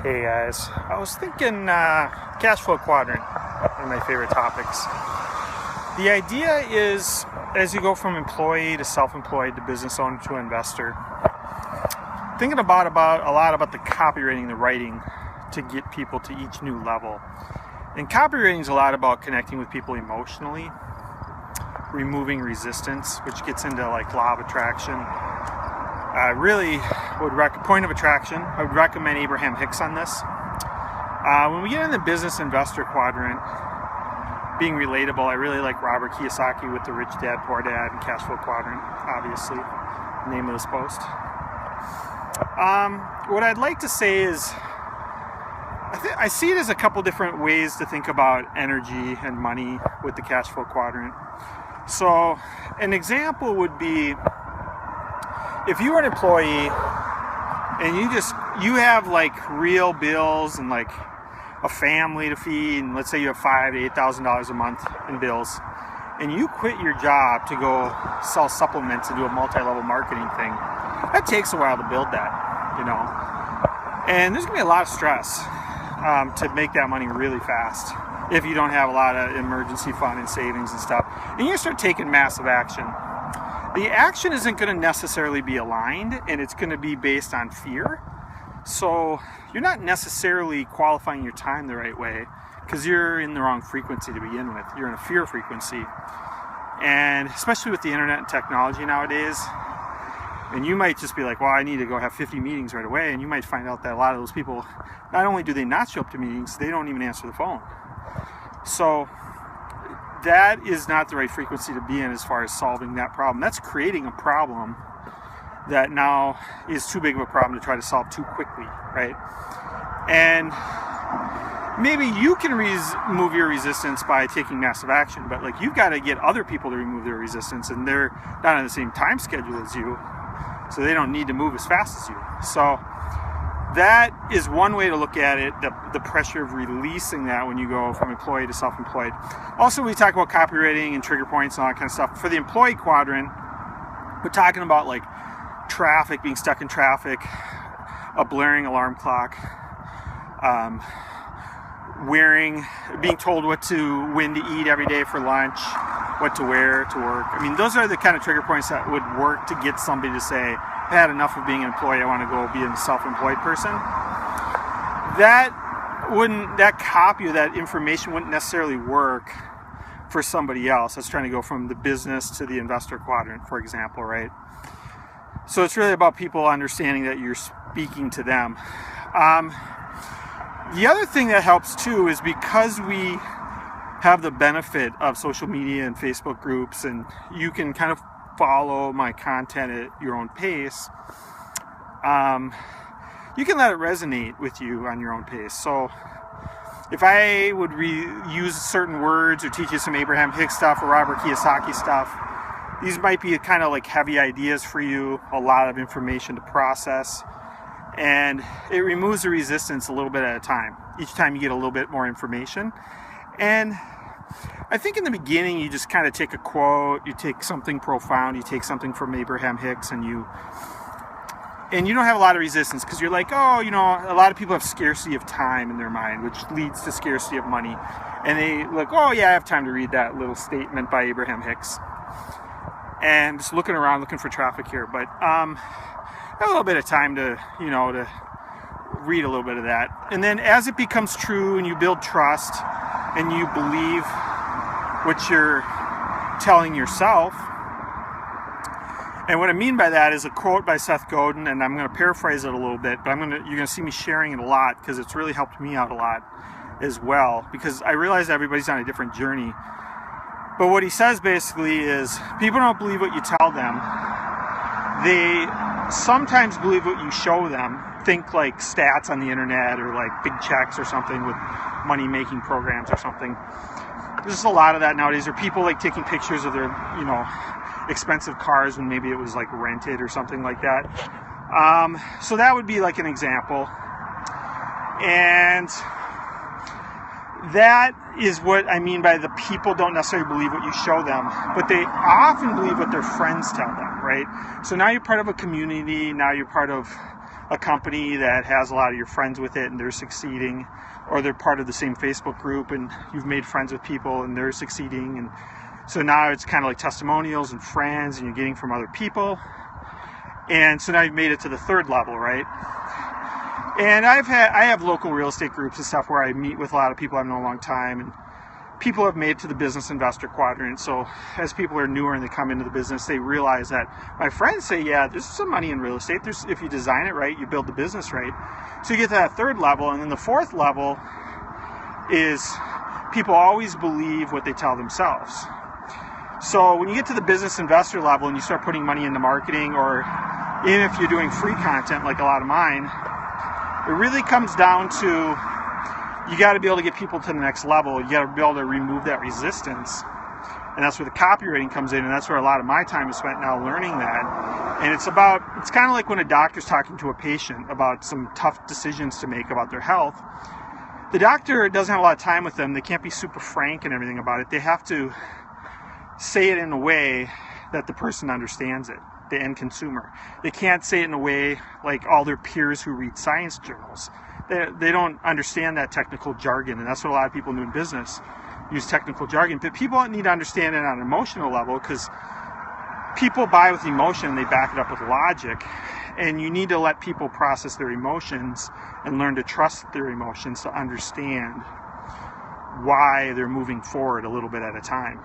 Hey guys, I was thinking cash flow quadrant, one of my favorite topics. The idea is, as you go from employee to self-employed to business owner to investor, thinking about a lot about the copywriting, the writing to get people to each new level. And copywriting is a lot about connecting with people emotionally, removing resistance, which gets into like law of attraction. I really would point of attraction. I would recommend Abraham Hicks on this. When we get in the business investor quadrant, being relatable, I really like Robert Kiyosaki with the Rich Dad, Poor Dad, and Cash Flow Quadrant, obviously, the name of this post. What I'd like to say is, I see it as a couple different ways to think about energy and money with the cash flow quadrant. So, an example would be, if you were an employee and you have like real bills and like a family to feed, and let's say you have $5,000 to $8,000 a month in bills, and you quit your job to go sell supplements and do a multi-level marketing thing, that takes a while to build that, you know. And there's gonna be a lot of stress to make that money really fast if you don't have a lot of emergency fund and savings and stuff. And you start taking massive action. The action isn't going to necessarily be aligned, and it's going to be based on fear. So you're not necessarily qualifying your time the right way because you're in the wrong frequency to begin with. You're in a fear frequency. And especially with the internet and technology nowadays, and you might just be like, well, I need to go have 50 meetings right away. And you might find out that a lot of those people, not only do they not show up to meetings, they don't even answer the phone. So that is not the right frequency to be in as far as solving that problem. That's creating a problem that now is too big of a problem to try to solve too quickly, right? And maybe you can remove your resistance by taking massive action, but like you've got to get other people to remove their resistance, and they're not on the same time schedule as you, so they don't need to move as fast as you. So that is one way to look at it, the pressure of releasing that when you go from employee to self-employed. Also, we talk about copywriting and trigger points and all that kind of stuff. For the employee quadrant, we're talking about like traffic, being stuck in traffic, a blaring alarm clock, being told when to eat every day for lunch, what to wear to work. I mean, those are the kind of trigger points that would work to get somebody to say, I had enough of being an employee, I want to go be a self-employed person. That copy of that information wouldn't necessarily work for somebody else that's trying to go from the business to the investor quadrant, for example, right? So it's really about people understanding that you're speaking to them. The other thing that helps too is because we have the benefit of social media and Facebook groups, and you can kind of follow my content at your own pace, you can let it resonate with you on your own pace. So if I would use certain words or teach you some Abraham Hicks stuff or Robert Kiyosaki stuff, these might be kind of like heavy ideas for you, a lot of information to process, and it removes the resistance a little bit at a time. Each time you get a little bit more information. And I think in the beginning, you just kind of take a quote, you take something profound, you take something from Abraham Hicks, and you don't have a lot of resistance because you're like, oh, you know, a lot of people have scarcity of time in their mind, which leads to scarcity of money. And they look, oh yeah, I have time to read that little statement by Abraham Hicks. And just looking around, looking for traffic here, but I have a little bit of time to read a little bit of that. And then as it becomes true and you build trust and you believe what you're telling yourself. And what I mean by that is a quote by Seth Godin, and I'm going to paraphrase it a little bit, but you're going to see me sharing it a lot because it's really helped me out a lot as well, because I realize everybody's on a different journey. But what he says basically is, people don't believe what you tell them. They sometimes believe what you show them. Think like stats on the internet or like big checks or something with money-making programs or something. There's just a lot of that nowadays. Or people like taking pictures of their, expensive cars when maybe it was like rented or something like that. So that would be like an example. And that is what I mean by the people don't necessarily believe what you show them, but they often believe what their friends tell them, right? So now you're part of a community, now you're part of a company that has a lot of your friends with it and they're succeeding, or they're part of the same Facebook group and you've made friends with people and they're succeeding. And so now it's kind of like testimonials and friends and you're getting from other people. And so now you've made it to the third level, right? And I have local real estate groups and stuff where I meet with a lot of people I've known a long time, and people have made it to the business investor quadrant. So as people are newer and they come into the business, they realize that my friends say, yeah, there's some money in real estate. If you design it right, you build the business right. So you get to that third level. And then the fourth level is people always believe what they tell themselves. So when you get to the business investor level and you start putting money into marketing, or even if you're doing free content like a lot of mine, it really comes down to you got to be able to get people to the next level. You got to be able to remove that resistance. And that's where the copywriting comes in, and that's where a lot of my time is spent now learning that. And it's kind of like when a doctor's talking to a patient about some tough decisions to make about their health. The doctor doesn't have a lot of time with them. They can't be super frank and everything about it. They have to say it in a way that the person understands it, the end consumer. They can't say it in a way like all their peers who read science journals. They don't understand that technical jargon, and that's what a lot of people do in business, use technical jargon. But people need to understand it on an emotional level, because people buy with emotion and they back it up with logic. And you need to let people process their emotions and learn to trust their emotions to understand why they're moving forward a little bit at a time.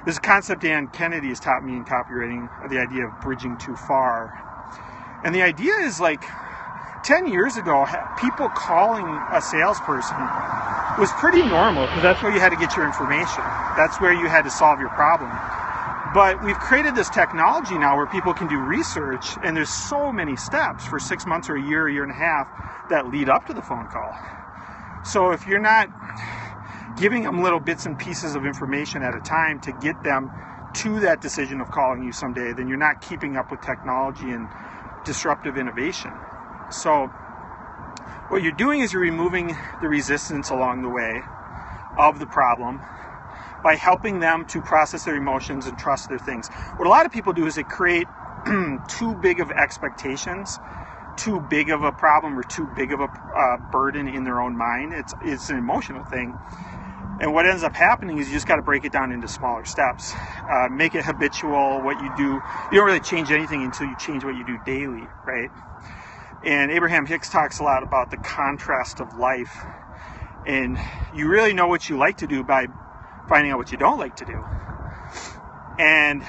There's a concept Dan Kennedy has taught me in copywriting, the idea of bridging too far. And the idea is like 10 years ago, people calling a salesperson was pretty normal, because that's where you had to get your information. That's where you had to solve your problem. But we've created this technology now where people can do research, and there's so many steps for 6 months or a year and a half that lead up to the phone call. So if you're not giving them little bits and pieces of information at a time to get them to that decision of calling you someday, then you're not keeping up with technology and disruptive innovation. So what you're doing is you're removing the resistance along the way of the problem by helping them to process their emotions and trust their things. What a lot of people do is they create too big of expectations, too big of a problem, or too big of a burden in their own mind. It's an emotional thing. And what ends up happening is you just got to break it down into smaller steps. Make it habitual, what you do. You don't really change anything until you change what you do daily, right? And Abraham Hicks talks a lot about the contrast of life. And you really know what you like to do by finding out what you don't like to do. And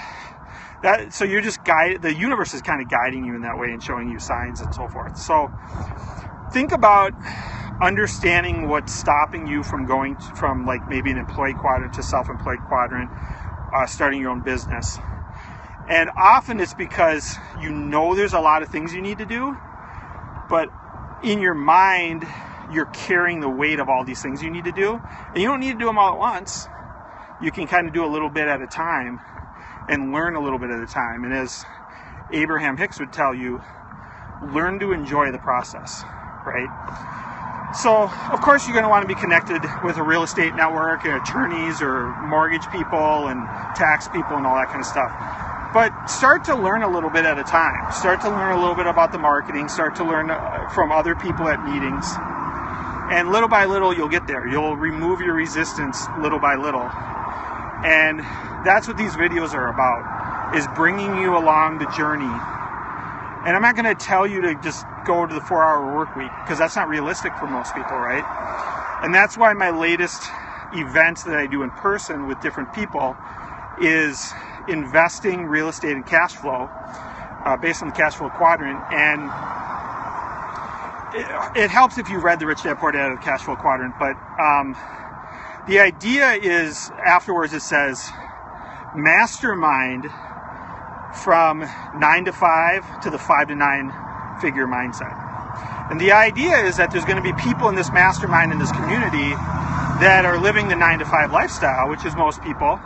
so you're just the universe is kind of guiding you in that way and showing you signs and so forth. So think about understanding what's stopping you from going from like maybe an employee quadrant to self-employed quadrant, starting your own business. And often it's because you know there's a lot of things you need to do, but in your mind you're carrying the weight of all these things you need to do, and you don't need to do them all at once. You can kind of do a little bit at a time and learn a little bit at a time. And as Abraham Hicks would tell you, learn to enjoy the process, right? So, of course, you're going to want to be connected with a real estate network and attorneys or mortgage people and tax people and all that kind of stuff. But start to learn a little bit at a time. Start to learn a little bit about the marketing. Start to learn from other people at meetings. And little by little, you'll get there. You'll remove your resistance little by little. And that's what these videos are about, is bringing you along the journey. And I'm not going to tell you to just go to the 4-hour work week, because that's not realistic for most people, right? And that's why my latest events that I do in person with different people is investing real estate and cash flow based on the cash flow quadrant. And it helps if you read the Rich Dad Poor Dad of the cash flow quadrant, but the idea is afterwards it says mastermind from 9 to 5 to the 5 to 9 figure mindset. And the idea is that there's going to be people in this mastermind, in this community, that are living the 9 to 5 lifestyle, which is most people.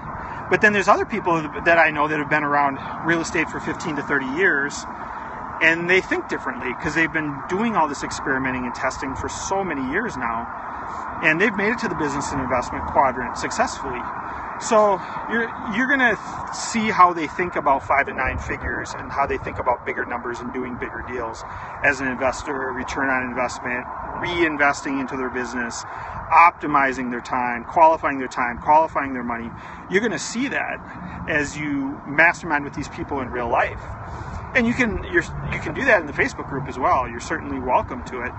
But then there's other people that I know that have been around real estate for 15 to 30 years, and they think differently because they've been doing all this experimenting and testing for so many years now. And they've made it to the business and investment quadrant successfully. So you're gonna see how they think about 5 to 9 figures and how they think about bigger numbers and doing bigger deals as an investor, return on investment, reinvesting into their business, optimizing their time, qualifying their money. You're gonna see that as you mastermind with these people in real life. And you can do that in the Facebook group as well. You're certainly welcome to it.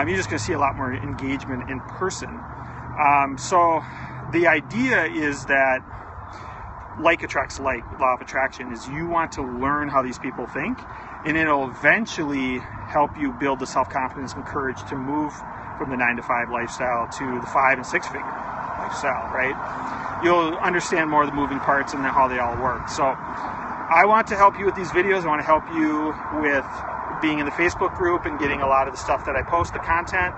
You're just gonna see a lot more engagement in person. So the idea is that like attracts like, law of attraction, is you want to learn how these people think, and it'll eventually help you build the self-confidence and courage to move from the 9 to 5 lifestyle to the 5 and 6 figure lifestyle, right? You'll understand more of the moving parts and how they all work. So I want to help you with these videos. I want to help you with being in the Facebook group and getting a lot of the stuff that I post, the content.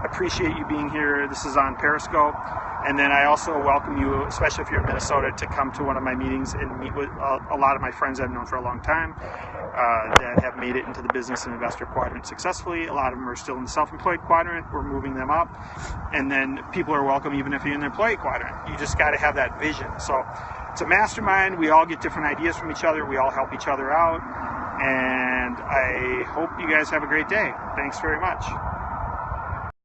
Appreciate you being here. This is on Periscope. And then I also welcome you, especially if you're in Minnesota, to come to one of my meetings and meet with a lot of my friends I've known for a long time that have made it into the business and investor quadrant successfully. A lot of them are still in the self-employed quadrant. We're moving them up. And then people are welcome even if you're in the employee quadrant. You just got to have that vision. So it's a mastermind. We all get different ideas from each other. We all help each other out. And I hope you guys have a great day. Thanks very much.